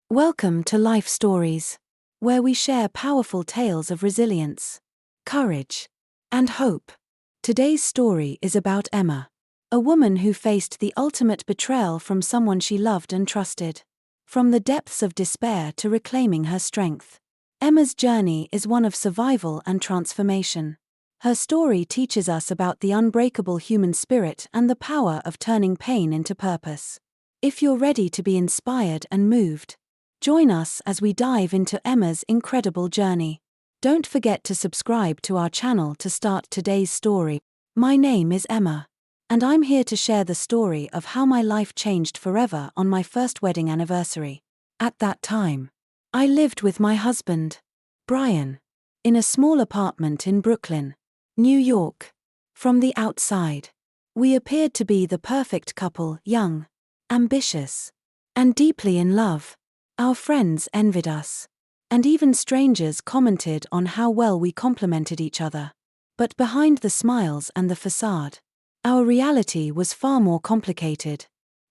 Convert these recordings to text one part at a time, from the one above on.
Welcome to Life Stories, where we share powerful tales of resilience, courage, and hope. Today's story is about Emma, a woman who faced the ultimate betrayal from someone she loved and trusted. From the depths of despair to reclaiming her strength, Emma's journey is one of survival and transformation. Her story teaches us about the unbreakable human spirit and the power of turning pain into purpose. If you're ready to be inspired and moved, join us as we dive into Emma's incredible journey. Don't forget to subscribe to our channel to start today's story. My name is Emma, and I'm here to share the story of how my life changed forever on my first wedding anniversary. At that time, I lived with my husband, Brian, in a small apartment in Brooklyn, New York. From the outside, we appeared to be the perfect couple, young, ambitious, and deeply in love. Our friends envied us, and even strangers commented on how well we complemented each other. But behind the smiles and the facade, our reality was far more complicated.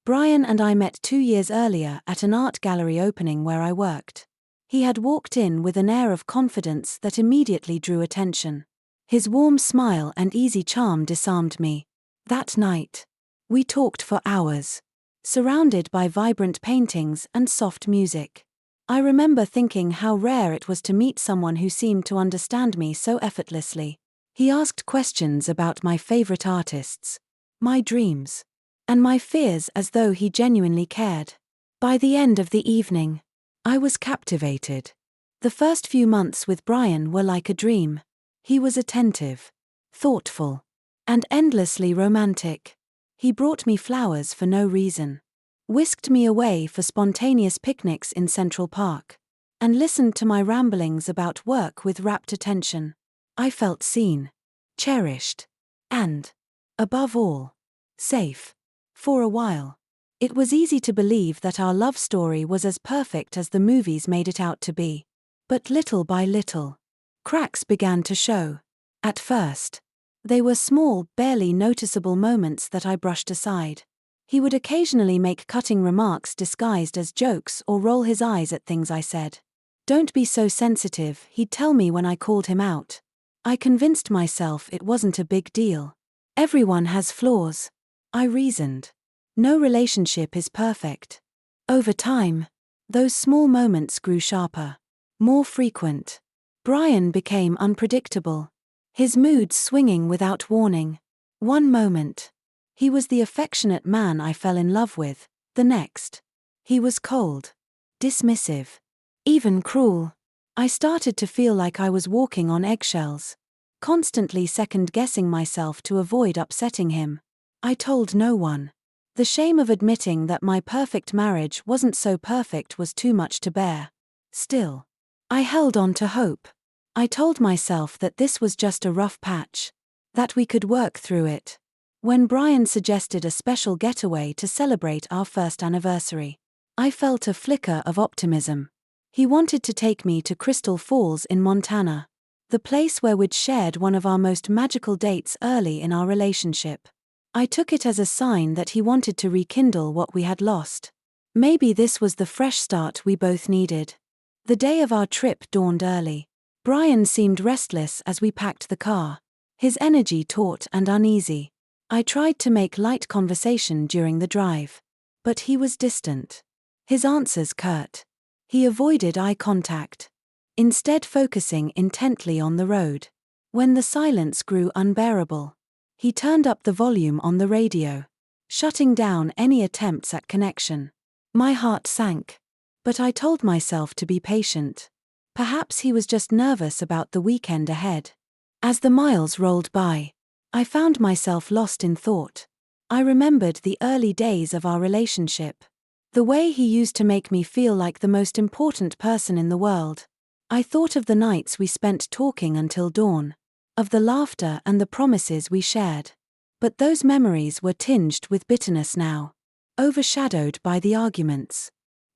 Brian and I met 2 years earlier at an art gallery opening where I worked. He had walked in with an air of confidence that immediately drew attention. His warm smile and easy charm disarmed me. That night, we talked for hours, surrounded by vibrant paintings and soft music. I remember thinking how rare it was to meet someone who seemed to understand me so effortlessly. He asked questions about my favorite artists, my dreams, and my fears as though he genuinely cared. By the end of the evening, I was captivated. The first few months with Brian were like a dream. He was attentive, thoughtful, and endlessly romantic. He brought me flowers for no reason, whisked me away for spontaneous picnics in Central Park, and listened to my ramblings about work with rapt attention. I felt seen, cherished, and, above all, safe. For a while, it was easy to believe that our love story was as perfect as the movies made it out to be. But little by little, cracks began to show. At first, they were small, barely noticeable moments that I brushed aside. He would occasionally make cutting remarks disguised as jokes or roll his eyes at things I said. "Don't be so sensitive," he'd tell me when I called him out. I convinced myself it wasn't a big deal. Everyone has flaws, I reasoned. No relationship is perfect. Over time, those small moments grew sharper, more frequent. Brian became unpredictable, his moods swinging without warning. One moment, he was the affectionate man I fell in love with. The next, he was cold, dismissive, even cruel. I started to feel like I was walking on eggshells, constantly second-guessing myself to avoid upsetting him. I told no one. The shame of admitting that my perfect marriage wasn't so perfect was too much to bear. Still, I held on to hope. I told myself that this was just a rough patch, that we could work through it. When Brian suggested a special getaway to celebrate our first anniversary, I felt a flicker of optimism. He wanted to take me to Crystal Falls in Montana, the place where we'd shared one of our most magical dates early in our relationship. I took it as a sign that he wanted to rekindle what we had lost. Maybe this was the fresh start we both needed. The day of our trip dawned early. Brian seemed restless as we packed the car, his energy taut and uneasy. I tried to make light conversation during the drive, but he was distant, his answers curt. He avoided eye contact, instead focusing intently on the road. When the silence grew unbearable, he turned up the volume on the radio, shutting down any attempts at connection. My heart sank, but I told myself to be patient. Perhaps he was just nervous about the weekend ahead. As the miles rolled by, I found myself lost in thought. I remembered the early days of our relationship, the way he used to make me feel like the most important person in the world. I thought of the nights we spent talking until dawn, of the laughter and the promises we shared. But those memories were tinged with bitterness now, overshadowed by the arguments,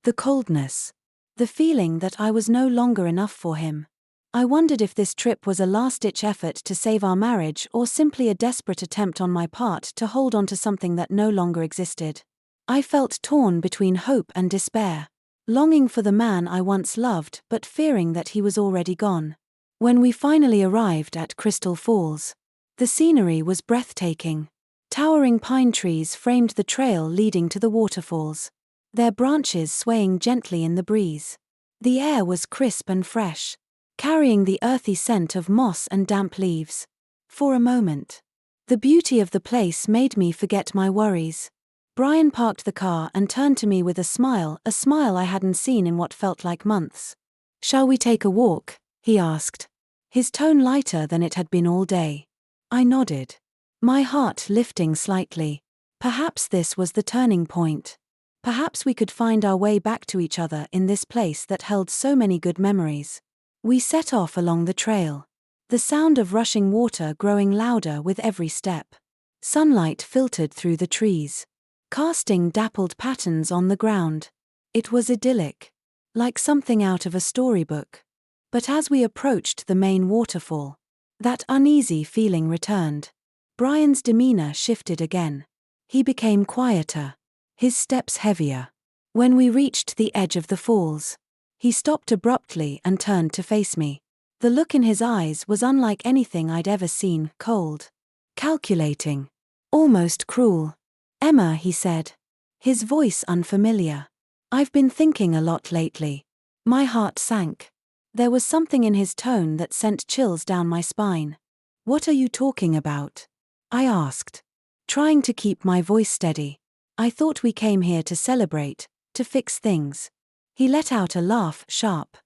the coldness, the feeling that I was no longer enough for him. I wondered if this trip was a last-ditch effort to save our marriage or simply a desperate attempt on my part to hold on to something that no longer existed. I felt torn between hope and despair. longing for the man I once loved but fearing that he was already gone. When we finally arrived at Crystal Falls, the scenery was breathtaking. Towering pine trees framed the trail leading to the waterfalls, their branches swaying gently in the breeze. The air was crisp and fresh, carrying the earthy scent of moss and damp leaves. For a moment, the beauty of the place made me forget my worries. Brian parked the car and turned to me with a smile I hadn't seen in what felt like months. "Shall we take a walk?" he asked, his tone lighter than it had been all day. I nodded, my heart lifting slightly. Perhaps this was the turning point. Perhaps we could find our way back to each other in this place that held so many good memories. We set off along the trail, the sound of rushing water growing louder with every step. Sunlight filtered through the trees, casting dappled patterns on the ground. It was idyllic, like something out of a storybook. But as we approached the main waterfall, that uneasy feeling returned. Brian's demeanor shifted again. He became quieter, his steps heavier. When we reached the edge of the falls, he stopped abruptly and turned to face me. The look in his eyes was unlike anything I'd ever seen, cold, calculating, almost cruel. "Emma," he said, his voice unfamiliar. "I've been thinking a lot lately." My heart sank. There was something in his tone that sent chills down my spine. "What are you talking about?" I asked, trying to keep my voice steady. "I thought we came here to celebrate, to fix things." He let out a laugh, sharp,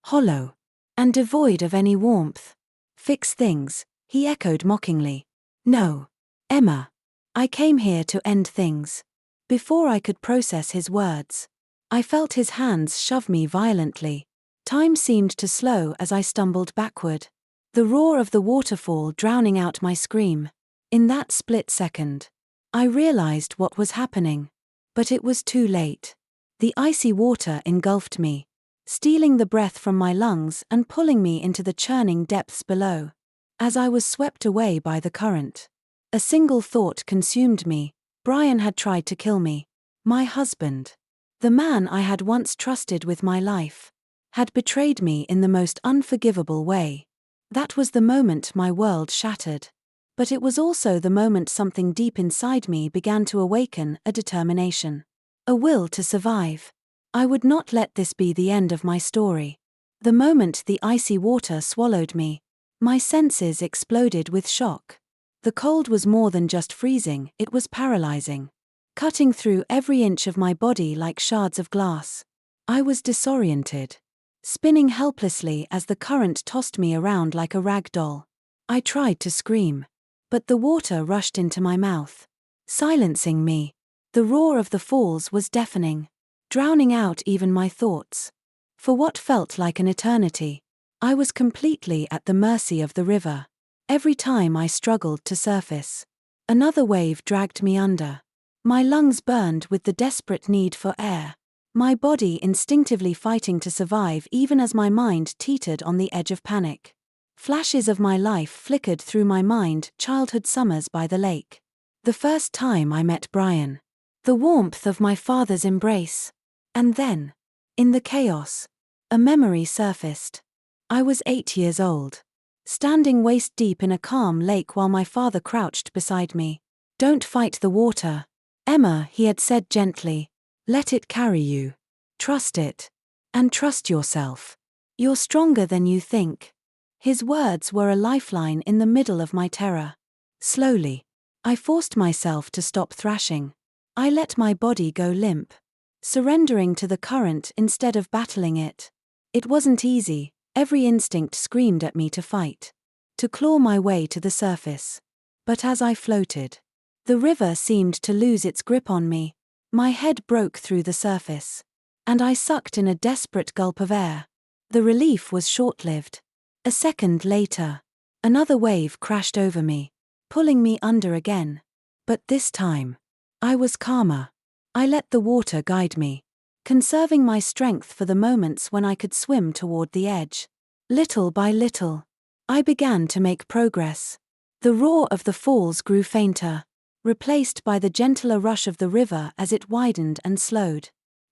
hollow, and devoid of any warmth. "Fix things," he echoed mockingly. "No, Emma. I came here to end things." Before I could process his words, I felt his hands shove me violently. Time seemed to slow as I stumbled backward, the roar of the waterfall drowning out my scream. In that split second, I realized what was happening. But it was too late. The icy water engulfed me, stealing the breath from my lungs and pulling me into the churning depths below. As I was swept away by the current, a single thought consumed me. Brian had tried to kill me. My husband, the man I had once trusted with my life, had betrayed me in the most unforgivable way. That was the moment my world shattered. But it was also the moment something deep inside me began to awaken, a determination, a will to survive. I would not let this be the end of my story. The moment the icy water swallowed me, my senses exploded with shock. The cold was more than just freezing, it was paralyzing, cutting through every inch of my body like shards of glass. I was disoriented, spinning helplessly as the current tossed me around like a rag doll. I tried to scream, but the water rushed into my mouth, silencing me. The roar of the falls was deafening, drowning out even my thoughts. For what felt like an eternity, I was completely at the mercy of the river. Every time I struggled to surface, another wave dragged me under. My lungs burned with the desperate need for air, my body instinctively fighting to survive even as my mind teetered on the edge of panic. Flashes of my life flickered through my mind, childhood summers by the lake, the first time I met Brian, the warmth of my father's embrace. And then, in the chaos, a memory surfaced. I was 8 years old, standing waist-deep in a calm lake while my father crouched beside me. "Don't fight the water, Emma," he had said gently. "Let it carry you. Trust it. And trust yourself. You're stronger than you think." His words were a lifeline in the middle of my terror. Slowly, I forced myself to stop thrashing. I let my body go limp, surrendering to the current instead of battling it. It wasn't easy, every instinct screamed at me to fight, to claw my way to the surface. But as I floated, the river seemed to lose its grip on me. My head broke through the surface, and I sucked in a desperate gulp of air. The relief was short-lived. A second later, another wave crashed over me, pulling me under again. But this time, I was calmer. I let the water guide me, conserving my strength for the moments when I could swim toward the edge. Little by little, I began to make progress. The roar of the falls grew fainter, replaced by the gentler rush of the river as it widened and slowed.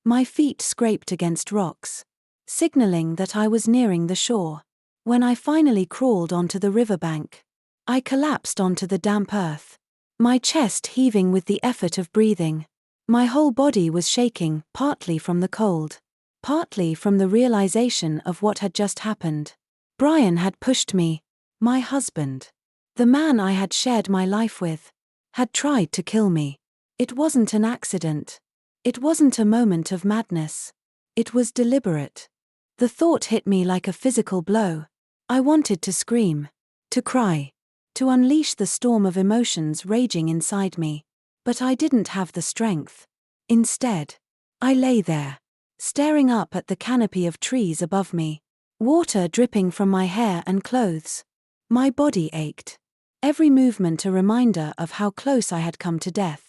My feet scraped against rocks, signaling that I was nearing the shore. When I finally crawled onto the riverbank, I collapsed onto the damp earth, my chest heaving with the effort of breathing. My whole body was shaking, partly from the cold, partly from the realization of what had just happened. Brian had pushed me, my husband, the man I had shared my life with, had tried to kill me. It wasn't an accident. It wasn't a moment of madness. It was deliberate. The thought hit me like a physical blow. I wanted to scream, to cry, to unleash the storm of emotions raging inside me. But I didn't have the strength. Instead, I lay there, staring up at the canopy of trees above me, water dripping from my hair and clothes. My body ached, every movement a reminder of how close I had come to death.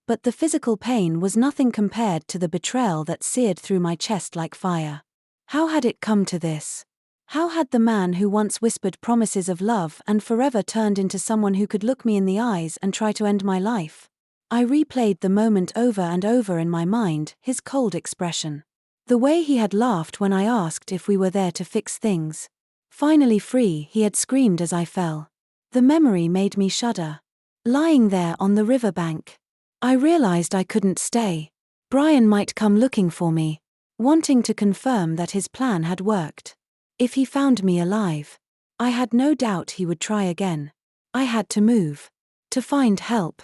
But the physical pain was nothing compared to the betrayal that seared through my chest like fire. How had it come to this? How had the man who once whispered promises of love and forever turned into someone who could look me in the eyes and try to end my life? I replayed the moment over and over in my mind, his cold expression. The way he had laughed when I asked if we were there to fix things. Finally free, he had screamed as I fell. The memory made me shudder. Lying there on the riverbank, I realized I couldn't stay. Brian might come looking for me, wanting to confirm that his plan had worked. If he found me alive, I had no doubt he would try again. I had to move, to find help.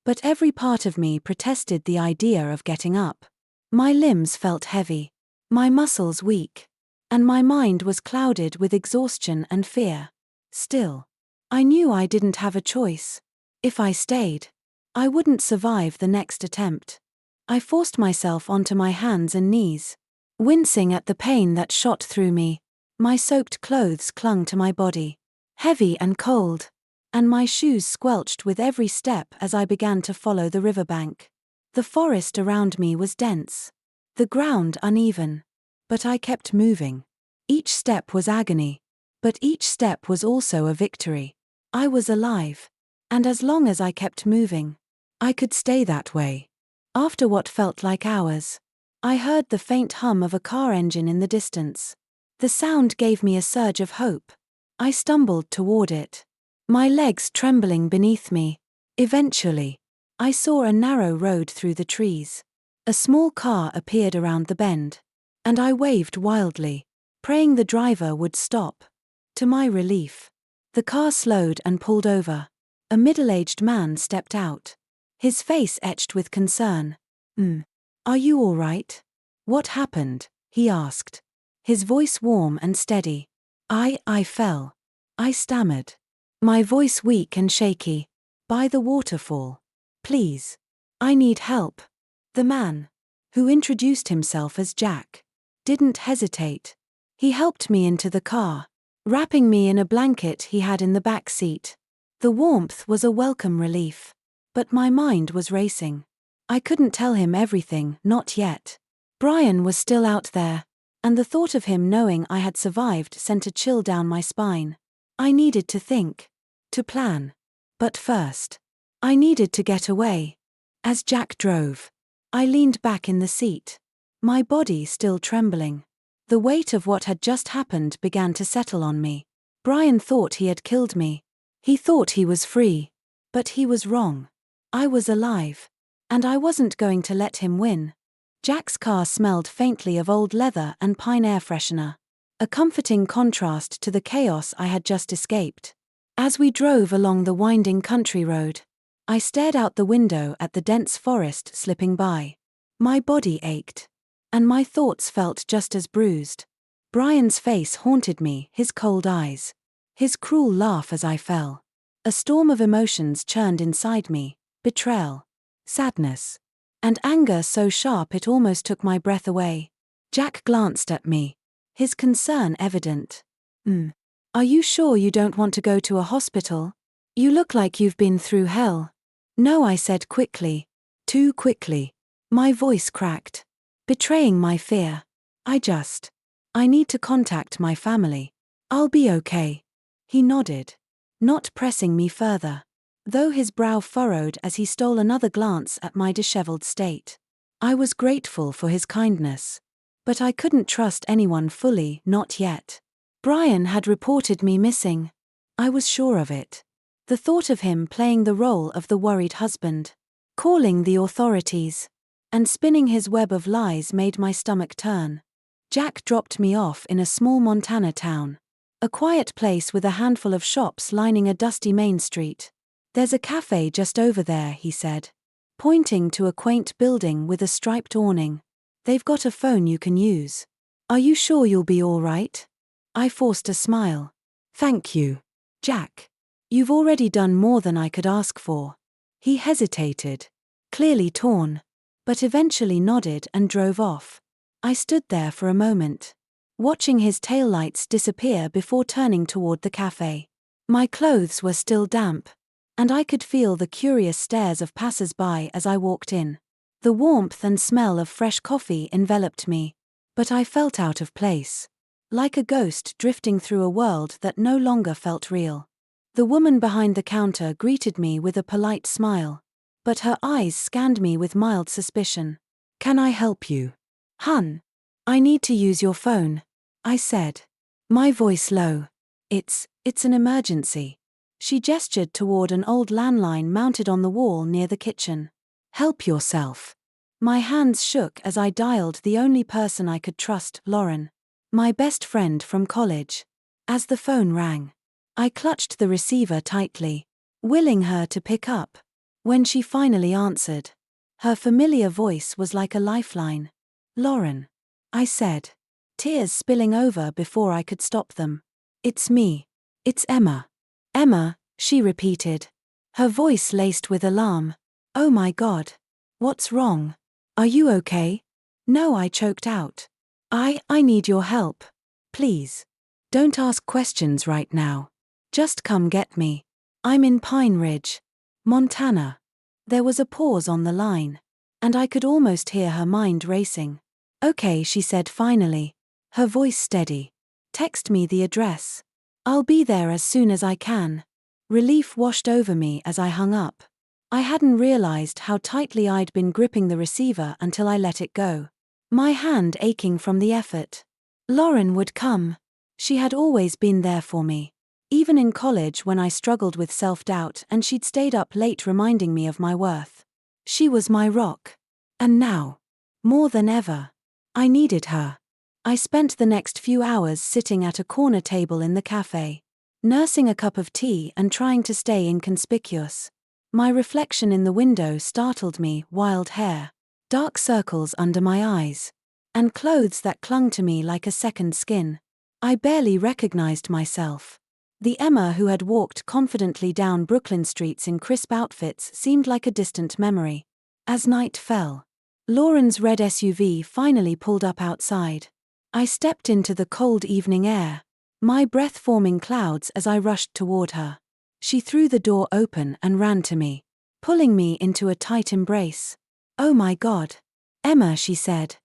But every part of me protested the idea of getting up. My limbs felt heavy, my muscles weak, and my mind was clouded with exhaustion and fear. Still, I knew I didn't have a choice. If I stayed, I wouldn't survive the next attempt. I forced myself onto my hands and knees, wincing at the pain that shot through me. My soaked clothes clung to my body, heavy and cold, and my shoes squelched with every step as I began to follow the riverbank. The forest around me was dense, the ground uneven, but I kept moving. Each step was agony, but each step was also a victory. I was alive, and as long as I kept moving, I could stay that way. After what felt like hours, I heard the faint hum of a car engine in the distance. The sound gave me a surge of hope. I stumbled toward it, my legs trembling beneath me. Eventually, I saw a narrow road through the trees. A small car appeared around the bend, and I waved wildly, praying the driver would stop. To my relief, the car slowed and pulled over. A middle-aged man stepped out, his face etched with concern. Are you all right? What happened? He asked, his voice warm and steady. I fell. I stammered, my voice weak and shaky. By the waterfall. Please. I need help. The man, who introduced himself as Jack, didn't hesitate. He helped me into the car, wrapping me in a blanket he had in the back seat. The warmth was a welcome relief, but my mind was racing. I couldn't tell him everything, not yet. Brian was still out there, and the thought of him knowing I had survived sent a chill down my spine. I needed to think, to plan. But first, I needed to get away. As Jack drove, I leaned back in the seat, my body still trembling. The weight of what had just happened began to settle on me. Brian thought he had killed me. He thought he was free. But he was wrong. I was alive. And I wasn't going to let him win. Jack's car smelled faintly of old leather and pine air freshener, a comforting contrast to the chaos I had just escaped. As we drove along the winding country road, I stared out the window at the dense forest slipping by. My body ached, and my thoughts felt just as bruised. Brian's face haunted me, his cold eyes, his cruel laugh as I fell. A storm of emotions churned inside me, betrayal, sadness, and anger so sharp it almost took my breath away. Jack glanced at me, his concern evident. Are you sure you don't want to go to a hospital? You look like you've been through hell. No, I said quickly. Too quickly. My voice cracked, betraying my fear. I need to contact my family. I'll be okay. He nodded, not pressing me further, though his brow furrowed as he stole another glance at my disheveled state. I was grateful for his kindness. But I couldn't trust anyone fully, not yet. Brian had reported me missing. I was sure of it. The thought of him playing the role of the worried husband, calling the authorities, and spinning his web of lies made my stomach turn. Jack dropped me off in a small Montana town. A quiet place with a handful of shops lining a dusty main street. "There's a cafe just over there," he said, pointing to a quaint building with a striped awning. "They've got a phone you can use. Are you sure you'll be all right?" I forced a smile. "Thank you, Jack. You've already done more than I could ask for." He hesitated, clearly torn, but eventually nodded and drove off. I stood there for a moment, watching his taillights disappear before turning toward the cafe. My clothes were still damp, and I could feel the curious stares of passers-by as I walked in. The warmth and smell of fresh coffee enveloped me, but I felt out of place, like a ghost drifting through a world that no longer felt real. The woman behind the counter greeted me with a polite smile, but her eyes scanned me with mild suspicion. "Can I help you, hun? I need to use your phone," I said, my voice low. It's an emergency." She gestured toward an old landline mounted on the wall near the kitchen. "Help yourself." My hands shook as I dialed the only person I could trust, Lauren, my best friend from college. As the phone rang, I clutched the receiver tightly, willing her to pick up. When she finally answered, her familiar voice was like a lifeline. "Lauren," I said, tears spilling over before I could stop them. "It's me. It's Emma." "Emma," she repeated, her voice laced with alarm. "Oh my God. What's wrong? Are you okay?" "No," I choked out. I need your help. Please. Don't ask questions right now. Just come get me. I'm in Pine Ridge, Montana." There was a pause on the line, and I could almost hear her mind racing. "Okay," she said finally, her voice steady. "Text me the address. I'll be there as soon as I can." Relief washed over me as I hung up. I hadn't realized how tightly I'd been gripping the receiver until I let it go, my hand aching from the effort. Lauren would come. She had always been there for me, even in college when I struggled with self-doubt, and she'd stayed up late reminding me of my worth. She was my rock. And now, more than ever, I needed her. I spent the next few hours sitting at a corner table in the cafe, nursing a cup of tea and trying to stay inconspicuous. My reflection in the window startled me: wild hair, dark circles under my eyes, and clothes that clung to me like a second skin. I barely recognized myself. The Emma who had walked confidently down Brooklyn streets in crisp outfits seemed like a distant memory. As night fell, Lauren's red SUV finally pulled up outside. I stepped into the cold evening air, my breath forming clouds as I rushed toward her. She threw the door open and ran to me, pulling me into a tight embrace. "Oh my God. Emma," she said,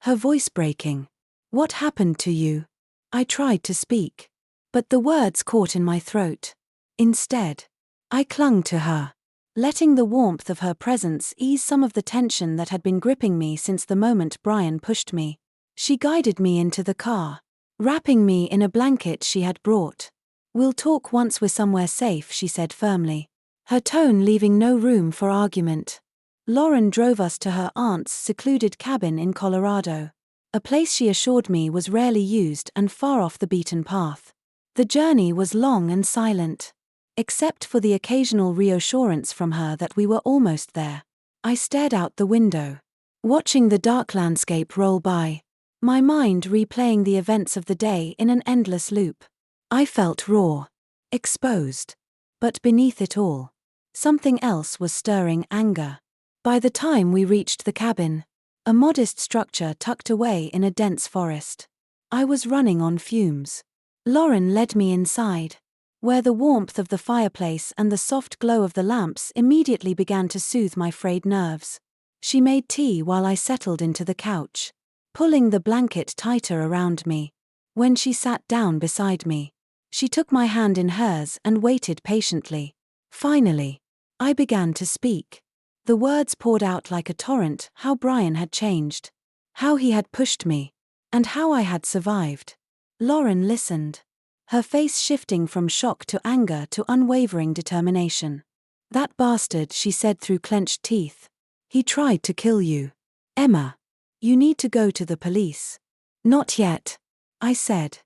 her voice breaking. "What happened to you?" I tried to speak, but the words caught in my throat. Instead, I clung to her, letting the warmth of her presence ease some of the tension that had been gripping me since the moment Brian pushed me. She guided me into the car, wrapping me in a blanket she had brought. "We'll talk once we're somewhere safe," she said firmly, her tone leaving no room for argument. Lauren drove us to her aunt's secluded cabin in Colorado, a place she assured me was rarely used and far off the beaten path. The journey was long and silent, except for the occasional reassurance from her that we were almost there. I stared out the window, watching the dark landscape roll by, my mind replaying the events of the day in an endless loop. I felt raw, exposed. But beneath it all, something else was stirring: anger. By the time we reached the cabin, a modest structure tucked away in a dense forest, I was running on fumes. Lauren led me inside, where the warmth of the fireplace and the soft glow of the lamps immediately began to soothe my frayed nerves. She made tea while I settled into the couch, pulling the blanket tighter around me. When she sat down beside me, she took my hand in hers and waited patiently. Finally, I began to speak. The words poured out like a torrent, how Brian had changed, how he had pushed me, and how I had survived. Lauren listened, her face shifting from shock to anger to unwavering determination. "That bastard," she said through clenched teeth. "He tried to kill you. Emma, you need to go to the police." "Not yet," I said,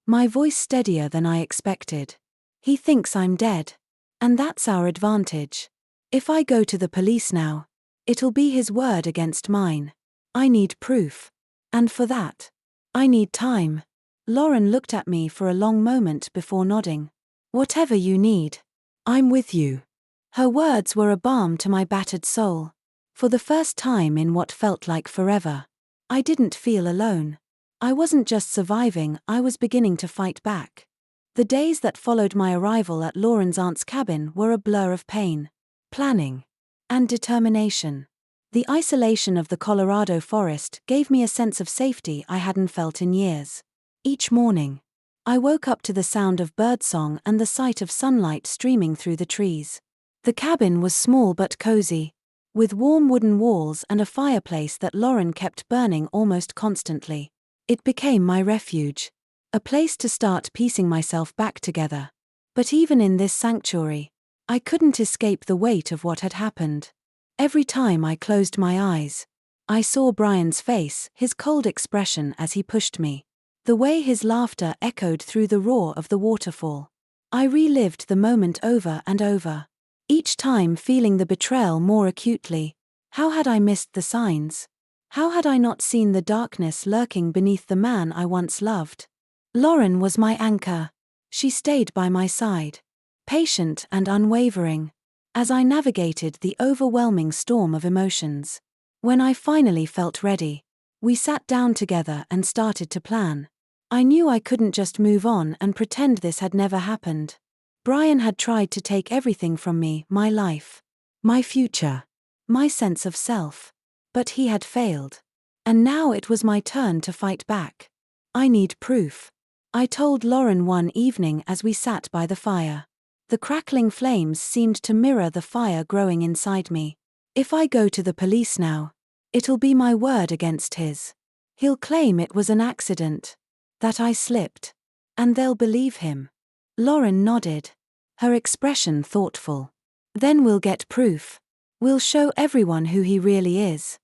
my voice steadier than I expected. "He thinks I'm dead. And that's our advantage. If I go to the police now, it'll be his word against mine. I need proof. And for that, I need time." Lauren looked at me for a long moment before nodding. "Whatever you need, I'm with you." Her words were a balm to my battered soul. For the first time in what felt like forever, I didn't feel alone. I wasn't just surviving, I was beginning to fight back. The days that followed my arrival at Lauren's aunt's cabin were a blur of pain, planning, and determination. The isolation of the Colorado forest gave me a sense of safety I hadn't felt in years. Each morning, I woke up to the sound of birdsong and the sight of sunlight streaming through the trees. The cabin was small but cozy, with warm wooden walls and a fireplace that Lauren kept burning almost constantly. It became my refuge, a place to start piecing myself back together. But even in this sanctuary, I couldn't escape the weight of what had happened. Every time I closed my eyes, I saw Brian's face, his cold expression as he pushed me. The way his laughter echoed through the roar of the waterfall. I relived the moment over and over, each time feeling the betrayal more acutely. How had I missed the signs? How had I not seen the darkness lurking beneath the man I once loved? Lauren was my anchor. She stayed by my side, patient and unwavering, as I navigated the overwhelming storm of emotions. When I finally felt ready, we sat down together and started to plan. I knew I couldn't just move on and pretend this had never happened. Brian had tried to take everything from me, my life, my future, my sense of self. But he had failed. And now it was my turn to fight back. "I need proof," I told Lauren one evening as we sat by the fire. The crackling flames seemed to mirror the fire growing inside me. "If I go to the police now, it'll be my word against his. He'll claim it was an accident, that I slipped, and they'll believe him." Lauren nodded, her expression thoughtful. "Then we'll get proof. We'll show everyone who he really is."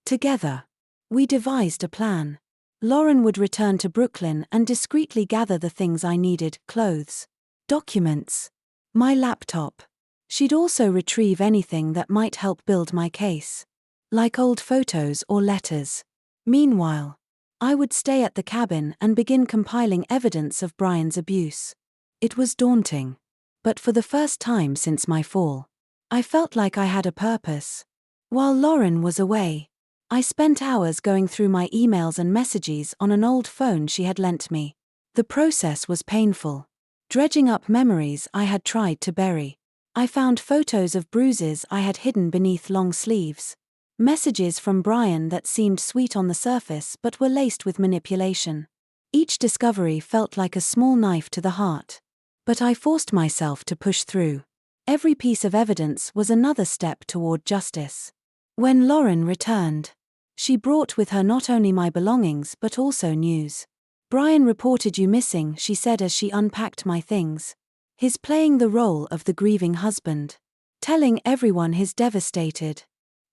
Together, we devised a plan. Lauren would return to Brooklyn and discreetly gather the things I needed: clothes, documents, my laptop. She'd also retrieve anything that might help build my case, like old photos or letters. Meanwhile, I would stay at the cabin and begin compiling evidence of Brian's abuse. It was daunting, but for the first time since my fall, I felt like I had a purpose. While Lauren was away, I spent hours going through my emails and messages on an old phone she had lent me. The process was painful, dredging up memories I had tried to bury. I found photos of bruises I had hidden beneath long sleeves, messages from Brian that seemed sweet on the surface but were laced with manipulation. Each discovery felt like a small knife to the heart. But I forced myself to push through. Every piece of evidence was another step toward justice. When Lauren returned, she brought with her not only my belongings but also news. "Brian reported you missing," she said as she unpacked my things. "He's playing the role of the grieving husband, telling everyone he's devastated."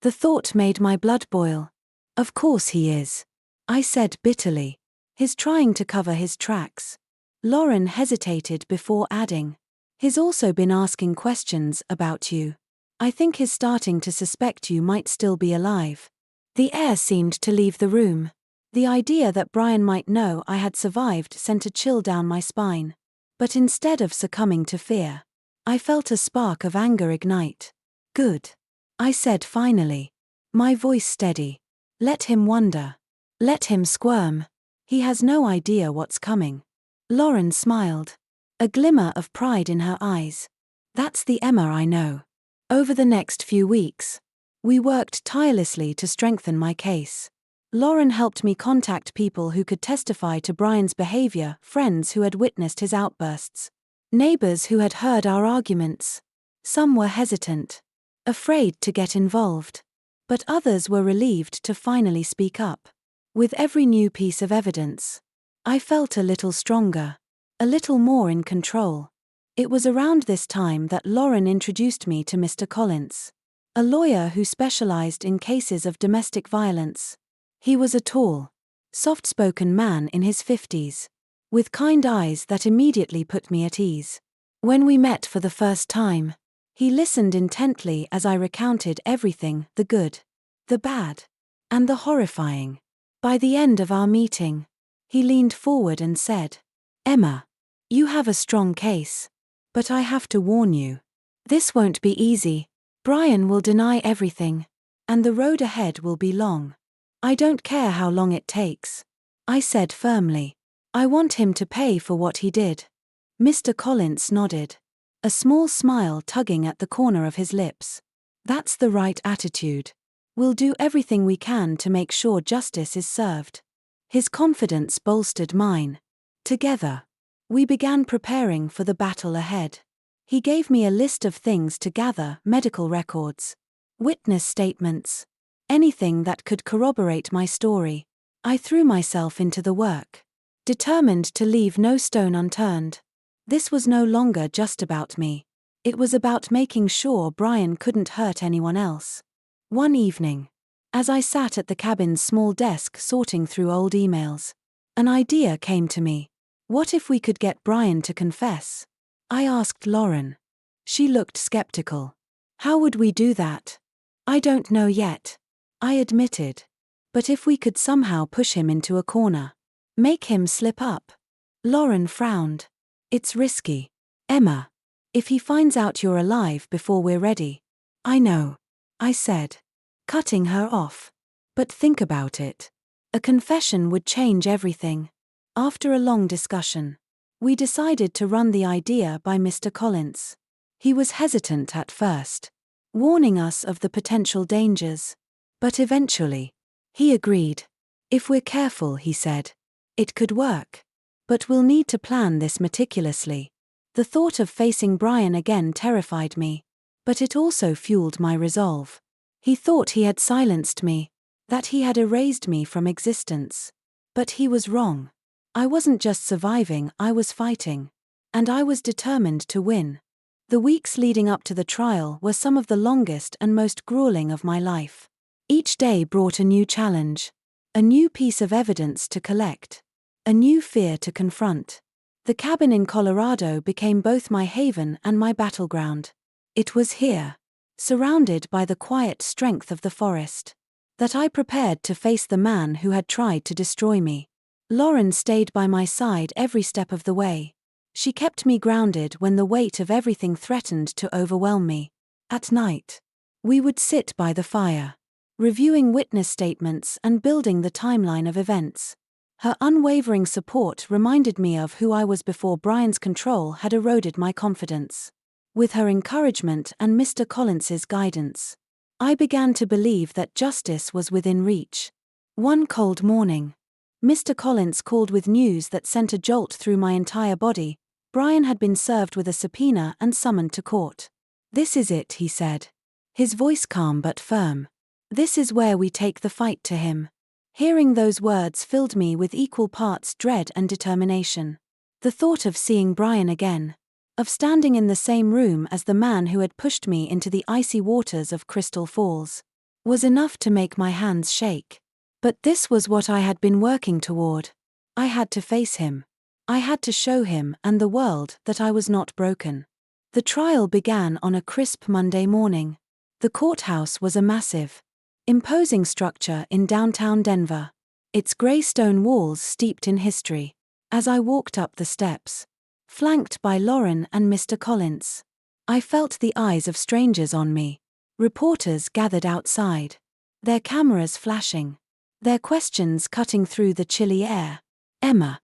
The thought made my blood boil. "Of course he is," I said bitterly. "He's trying to cover his tracks." Lauren hesitated before adding, "He's also been asking questions about you. I think he's starting to suspect you might still be alive." The air seemed to leave the room. The idea that Brian might know I had survived sent a chill down my spine. But instead of succumbing to fear, I felt a spark of anger ignite. "Good," I said finally, my voice steady. "Let him wonder. Let him squirm. He has no idea what's coming." Lauren smiled, a glimmer of pride in her eyes. "That's the Emma I know." Over the next few weeks, we worked tirelessly to strengthen my case. Lauren helped me contact people who could testify to Brian's behavior, friends who had witnessed his outbursts, neighbors who had heard our arguments. Some were hesitant, afraid to get involved. But others were relieved to finally speak up. With every new piece of evidence, I felt a little stronger, a little more in control. It was around this time that Lauren introduced me to Mr. Collins, a lawyer who specialized in cases of domestic violence. He was a tall, soft-spoken man in his 50s, with kind eyes that immediately put me at ease. When we met for the first time, he listened intently as I recounted everything, the good, the bad, and the horrifying. By the end of our meeting, he leaned forward and said, "Emma, you have a strong case. But I have to warn you. This won't be easy. Brian will deny everything, and the road ahead will be long." "I don't care how long it takes," I said firmly. "I want him to pay for what he did." Mr. Collins nodded, a small smile tugging at the corner of his lips. "That's the right attitude. We'll do everything we can to make sure justice is served." His confidence bolstered mine. Together, we began preparing for the battle ahead. He gave me a list of things to gather: medical records, witness statements, anything that could corroborate my story. I threw myself into the work, determined to leave no stone unturned. This was no longer just about me. It was about making sure Brian couldn't hurt anyone else. One evening, as I sat at the cabin's small desk sorting through old emails, an idea came to me. What if we could get Brian to confess? I asked Lauren. She looked skeptical. "How would we do that?" "I don't know yet," I admitted. "But if we could somehow push him into a corner, make him slip up." Lauren frowned. "It's risky, Emma. If he finds out you're alive before we're ready." "I know," I said, cutting her off. "But think about it. A confession would change everything." After a long discussion, we decided to run the idea by Mr. Collins. He was hesitant at first, warning us of the potential dangers. But eventually, he agreed. "If we're careful," he said, "it could work. But we'll need to plan this meticulously." The thought of facing Brian again terrified me, but it also fueled my resolve. He thought he had silenced me, that he had erased me from existence. But he was wrong. I wasn't just surviving, I was fighting. And I was determined to win. The weeks leading up to the trial were some of the longest and most grueling of my life. Each day brought a new challenge, a new piece of evidence to collect, a new fear to confront. The cabin in Colorado became both my haven and my battleground. It was here, surrounded by the quiet strength of the forest, that I prepared to face the man who had tried to destroy me. Lauren stayed by my side every step of the way. She kept me grounded when the weight of everything threatened to overwhelm me. At night, we would sit by the fire, reviewing witness statements and building the timeline of events. Her unwavering support reminded me of who I was before Brian's control had eroded my confidence. With her encouragement and Mr. Collins's guidance, I began to believe that justice was within reach. One cold morning, Mr. Collins called with news that sent a jolt through my entire body. Brian had been served with a subpoena and summoned to court. "This is it," he said, his voice calm but firm. "This is where we take the fight to him." Hearing those words filled me with equal parts dread and determination. The thought of seeing Brian again, of standing in the same room as the man who had pushed me into the icy waters of Crystal Falls, was enough to make my hands shake. But this was what I had been working toward. I had to face him. I had to show him and the world that I was not broken. The trial began on a crisp Monday morning. The courthouse was a massive, imposing structure in downtown Denver, its gray stone walls steeped in history. As I walked up the steps, flanked by Lauren and Mr. Collins, I felt the eyes of strangers on me. Reporters gathered outside, their cameras flashing, their questions cutting through the chilly air. Emma,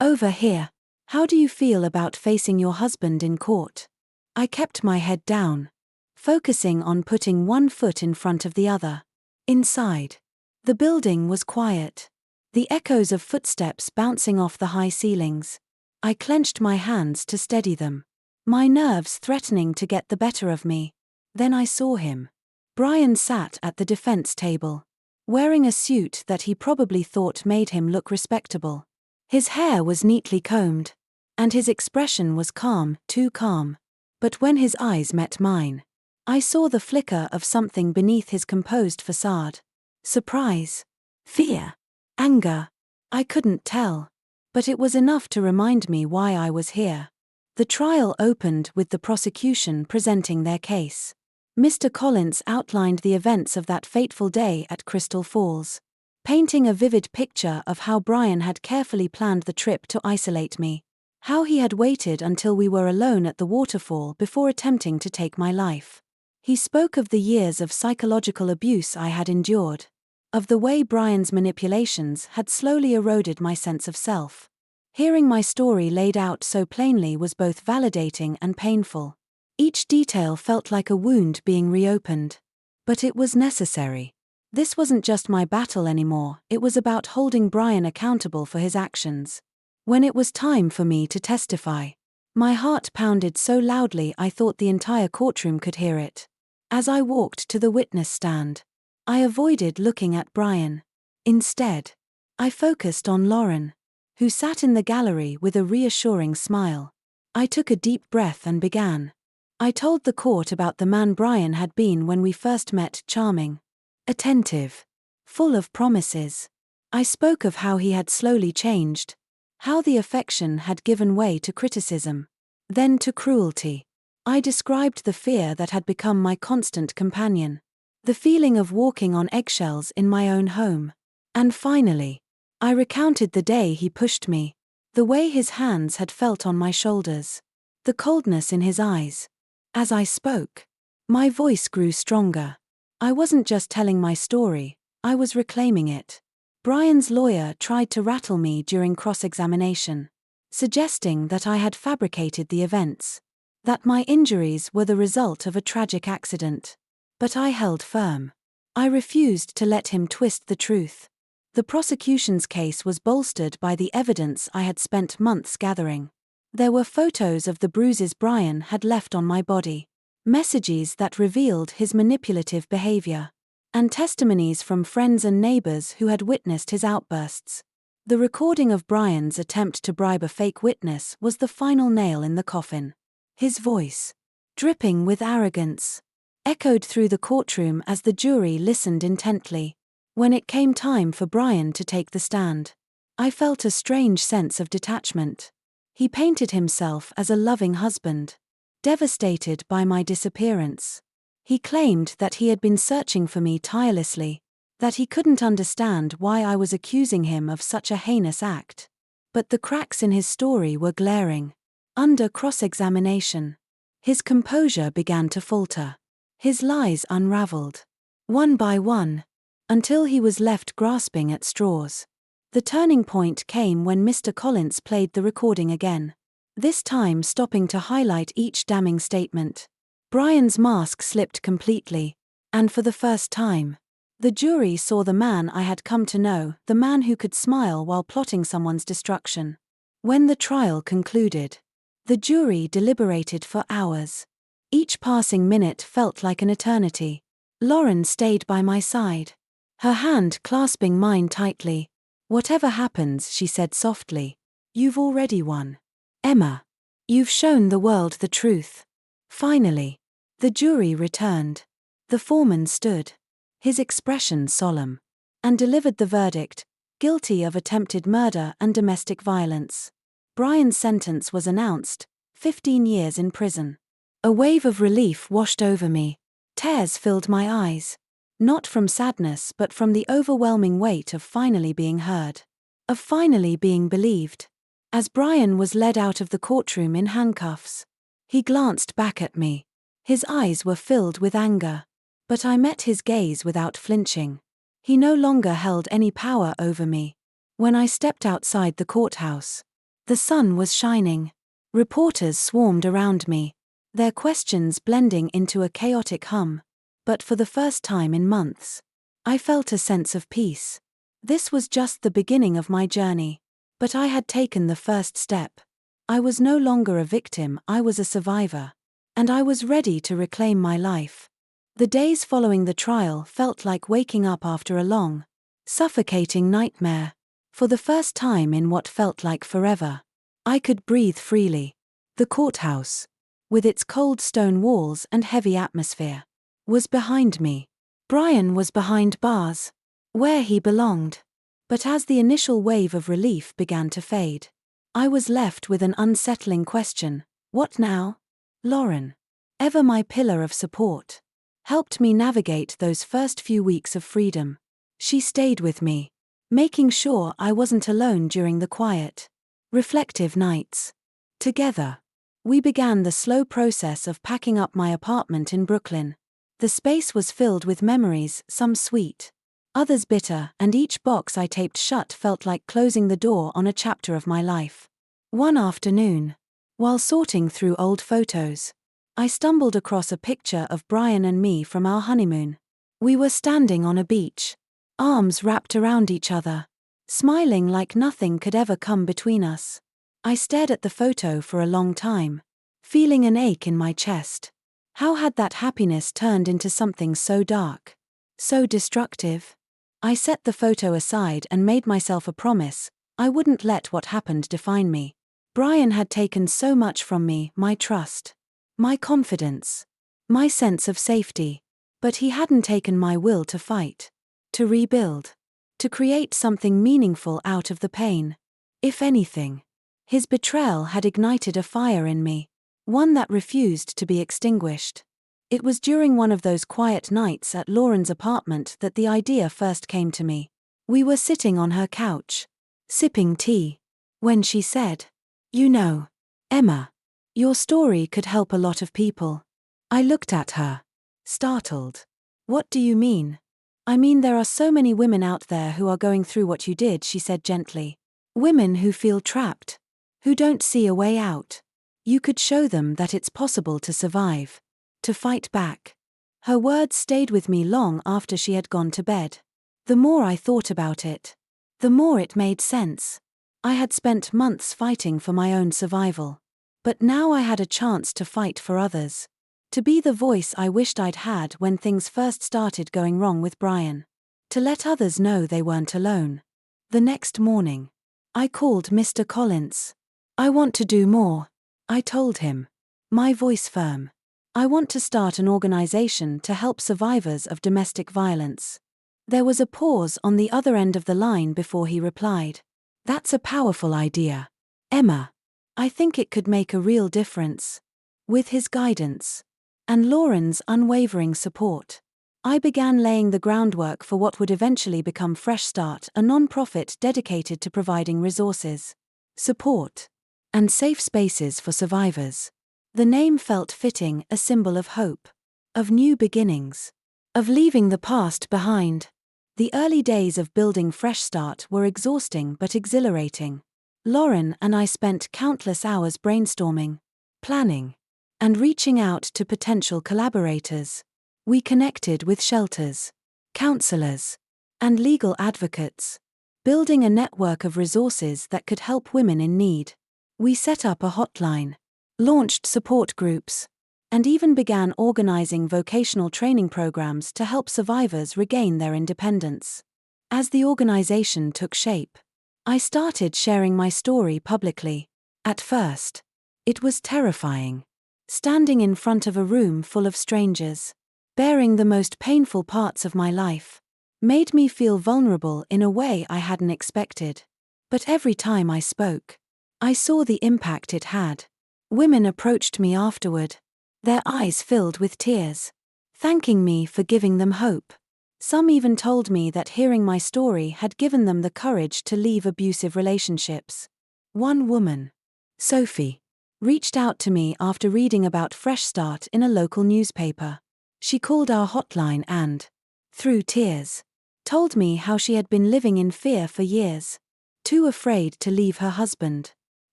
over here. How do you feel about facing your husband in court?" I kept my head down, focusing on putting one foot in front of the other. Inside, the building was quiet, the echoes of footsteps bouncing off the high ceilings. I clenched my hands to steady them, my nerves threatening to get the better of me. Then I saw him. Brian sat at the defense table, wearing a suit that he probably thought made him look respectable. His hair was neatly combed, and his expression was calm, too calm. But when his eyes met mine, I saw the flicker of something beneath his composed facade. Surprise, fear, anger. I couldn't tell, but it was enough to remind me why I was here. The trial opened with the prosecution presenting their case. Mr. Collins outlined the events of that fateful day at Crystal Falls, painting a vivid picture of how Brian had carefully planned the trip to isolate me, how he had waited until we were alone at the waterfall before attempting to take my life. He spoke of the years of psychological abuse I had endured, of the way Brian's manipulations had slowly eroded my sense of self. Hearing my story laid out so plainly was both validating and painful. Each detail felt like a wound being reopened. But it was necessary. This wasn't just my battle anymore, it was about holding Brian accountable for his actions. When it was time for me to testify, my heart pounded so loudly I thought the entire courtroom could hear it. As I walked to the witness stand, I avoided looking at Brian. Instead, I focused on Lauren, who sat in the gallery with a reassuring smile. I took a deep breath and began. I told the court about the man Brian had been when we first met: charming, attentive, full of promises. I spoke of how he had slowly changed, how the affection had given way to criticism, then to cruelty. I described the fear that had become my constant companion, the feeling of walking on eggshells in my own home. And finally, I recounted the day he pushed me, the way his hands had felt on my shoulders, the coldness in his eyes. As I spoke, my voice grew stronger. I wasn't just telling my story, I was reclaiming it. Brian's lawyer tried to rattle me during cross-examination, suggesting that I had fabricated the events, that my injuries were the result of a tragic accident. But I held firm. I refused to let him twist the truth. The prosecution's case was bolstered by the evidence I had spent months gathering. There were photos of the bruises Brian had left on my body, messages that revealed his manipulative behavior, and testimonies from friends and neighbors who had witnessed his outbursts. The recording of Brian's attempt to bribe a fake witness was the final nail in the coffin. His voice, dripping with arrogance, echoed through the courtroom as the jury listened intently. When it came time for Brian to take the stand, I felt a strange sense of detachment. He painted himself as a loving husband, devastated by my disappearance. He claimed that he had been searching for me tirelessly, that he couldn't understand why I was accusing him of such a heinous act. But the cracks in his story were glaring. Under cross-examination, his composure began to falter. His lies unraveled, one by one, until he was left grasping at straws. The turning point came when Mr. Collins played the recording again, this time stopping to highlight each damning statement. Brian's mask slipped completely, and for the first time, the jury saw the man I had come to know, the man who could smile while plotting someone's destruction. When the trial concluded, the jury deliberated for hours. Each passing minute felt like an eternity. Lauren stayed by my side, her hand clasping mine tightly. "Whatever happens," she said softly, "you've already won. Emma, you've shown the world the truth." Finally, the jury returned. The foreman stood, his expression solemn, and delivered the verdict: guilty of attempted murder and domestic violence. Brian's sentence was announced: 15 years in prison. A wave of relief washed over me. Tears filled my eyes. Not from sadness but from the overwhelming weight of finally being heard, of finally being believed. As Brian was led out of the courtroom in handcuffs, he glanced back at me. His eyes were filled with anger. But I met his gaze without flinching. He no longer held any power over me. When I stepped outside the courthouse, the sun was shining. Reporters swarmed around me, their questions blending into a chaotic hum. But for the first time in months, I felt a sense of peace. This was just the beginning of my journey. But I had taken the first step. I was no longer a victim, I was a survivor. and I was ready to reclaim my life. The days following the trial felt like waking up after a long, suffocating nightmare. For the first time in what felt like forever, I could breathe freely. The courthouse, with its cold stone walls and heavy atmosphere, was behind me. Brian was behind bars, where he belonged. But as the initial wave of relief began to fade, I was left with an unsettling question: what now? Lauren, ever my pillar of support, helped me navigate those first few weeks of freedom. She stayed with me, making sure I wasn't alone during the quiet, reflective nights. Together, we began the slow process of packing up my apartment in Brooklyn. The space was filled with memories, some sweet, others bitter, and each box I taped shut felt like closing the door on a chapter of my life. One afternoon, while sorting through old photos, I stumbled across a picture of Brian and me from our honeymoon. We were standing on a beach, arms wrapped around each other, smiling like nothing could ever come between us. I stared at the photo for a long time, feeling an ache in my chest. How had that happiness turned into something so dark, so destructive? I set the photo aside and made myself a promise: I wouldn't let what happened define me. Brian had taken so much from me: my trust, my confidence, my sense of safety. But he hadn't taken my will to fight, to rebuild, to create something meaningful out of the pain. If anything, his betrayal had ignited a fire in me, one that refused to be extinguished. It was during one of those quiet nights at Lauren's apartment that the idea first came to me. We were sitting on her couch, sipping tea, when she said, "You know, Emma, your story could help a lot of people." I looked at her, startled. "What do you mean?" "I mean, there are so many women out there who are going through what you did," she said gently. "Women who feel trapped, who don't see a way out. You could show them that it's possible to survive, to fight back." Her words stayed with me long after she had gone to bed. The more I thought about it, the more it made sense. I had spent months fighting for my own survival, but now I had a chance to fight for others. To be the voice I wished I'd had when things first started going wrong with Brian. To let others know they weren't alone. The next morning, I called Mr. Collins. "I want to do more," I told him, my voice firm. "I want to start an organization to help survivors of domestic violence." There was a pause on the other end of the line before he replied. "That's a powerful idea, Emma. I think it could make a real difference." With his guidance and Lauren's unwavering support, I began laying the groundwork for what would eventually become Fresh Start, a non-profit dedicated to providing resources, support, and safe spaces for survivors. The name felt fitting, a symbol of hope, of new beginnings, of leaving the past behind. The early days of building Fresh Start were exhausting but exhilarating. Lauren and I spent countless hours brainstorming, planning, and reaching out to potential collaborators. We connected with shelters, counselors, and legal advocates, building a network of resources that could help women in need. We set up a hotline, launched support groups, and even began organizing vocational training programs to help survivors regain their independence. As the organization took shape, I started sharing my story publicly. At first, it was terrifying. Standing in front of a room full of strangers, bearing the most painful parts of my life, made me feel vulnerable in a way I hadn't expected. But every time I spoke, I saw the impact it had. Women approached me afterward, their eyes filled with tears, thanking me for giving them hope. Some even told me that hearing my story had given them the courage to leave abusive relationships. One woman, Sophie, reached out to me after reading about Fresh Start in a local newspaper. She called our hotline and, through tears, told me how she had been living in fear for years, too afraid to leave her husband.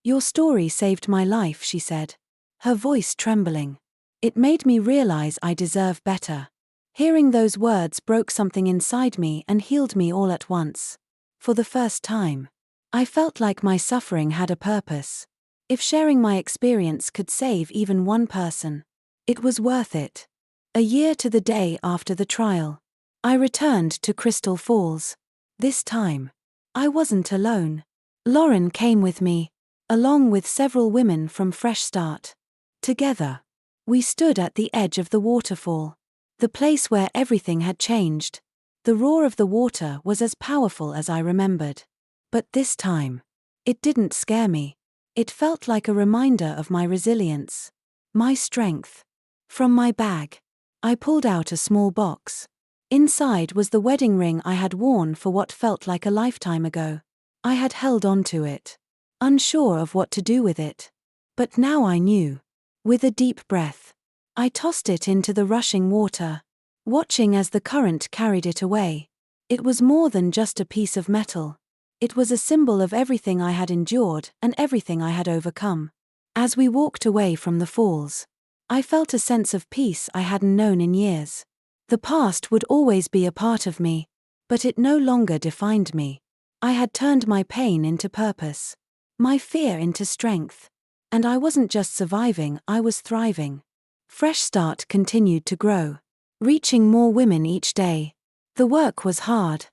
"Your story saved my life," she said, her voice trembling. "It made me realize I deserve better." Hearing those words broke something inside me and healed me all at once. For the first time, I felt like my suffering had a purpose. If sharing my experience could save even one person, It was worth it. A year to the day after the trial, I returned to Crystal Falls. This time, I wasn't alone. Lauren came with me, along with several women from Fresh Start. Together, we stood at the edge of the waterfall, the place where everything had changed. The roar of the water was as powerful as I remembered. But this time, it didn't scare me. It felt like a reminder of my resilience, my strength. From my bag, I pulled out a small box. Inside was the wedding ring I had worn for what felt like a lifetime ago. I had held on to it, unsure of what to do with it. But now I knew. With a deep breath, I tossed it into the rushing water, watching as the current carried it away. It was more than just a piece of metal. It was a symbol of everything I had endured and everything I had overcome. As we walked away from the falls, I felt a sense of peace I hadn't known in years. The past would always be a part of me, but it no longer defined me. I had turned my pain into purpose, my fear into strength. And I wasn't just surviving, I was thriving. Fresh Start continued to grow, reaching more women each day. The work was hard,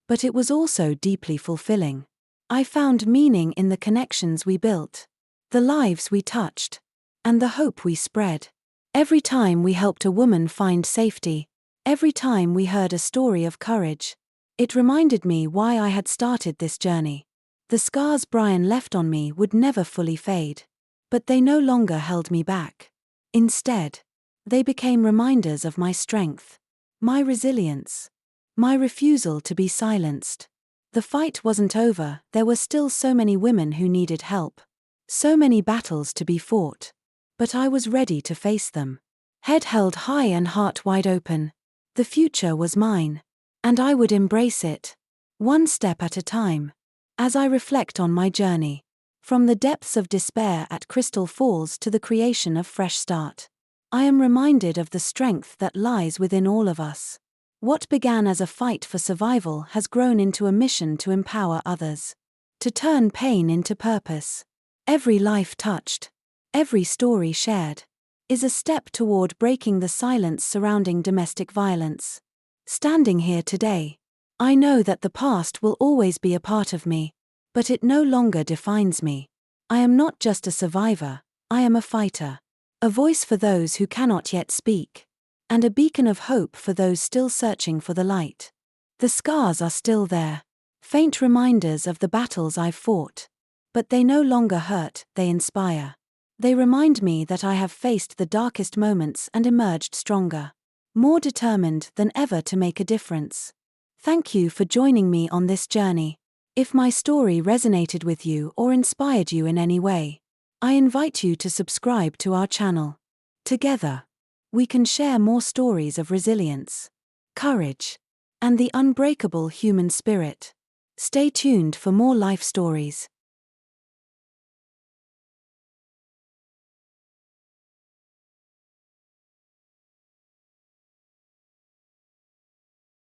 but it was also deeply fulfilling. I found meaning in the connections we built, the lives we touched, and the hope we spread. Every time we helped a woman find safety, every time we heard a story of courage, it reminded me why I had started this journey. The scars Brian left on me would never fully fade. But they no longer held me back. Instead, they became reminders of my strength, my resilience, my refusal to be silenced. The fight wasn't over, there were still so many women who needed help, so many battles to be fought. But I was ready to face them. Head held high and heart wide open. The future was mine, and I would embrace it, one step at a time. As I reflect on my journey, from the depths of despair at Crystal Falls to the creation of Fresh Start, I am reminded of the strength that lies within all of us. What began as a fight for survival has grown into a mission to empower others, to turn pain into purpose. Every life touched, every story shared, is a step toward breaking the silence surrounding domestic violence. Standing here today, I know that the past will always be a part of me, but it no longer defines me. I am not just a survivor, I am a fighter. A voice for those who cannot yet speak, and a beacon of hope for those still searching for the light. The scars are still there, faint reminders of the battles I've fought. But they no longer hurt, they inspire. They remind me that I have faced the darkest moments and emerged stronger, more determined than ever to make a difference. Thank you for joining me on this journey. If my story resonated with you or inspired you in any way, I invite you to subscribe to our channel. Together, we can share more stories of resilience, courage, and the unbreakable human spirit. Stay tuned for more life stories.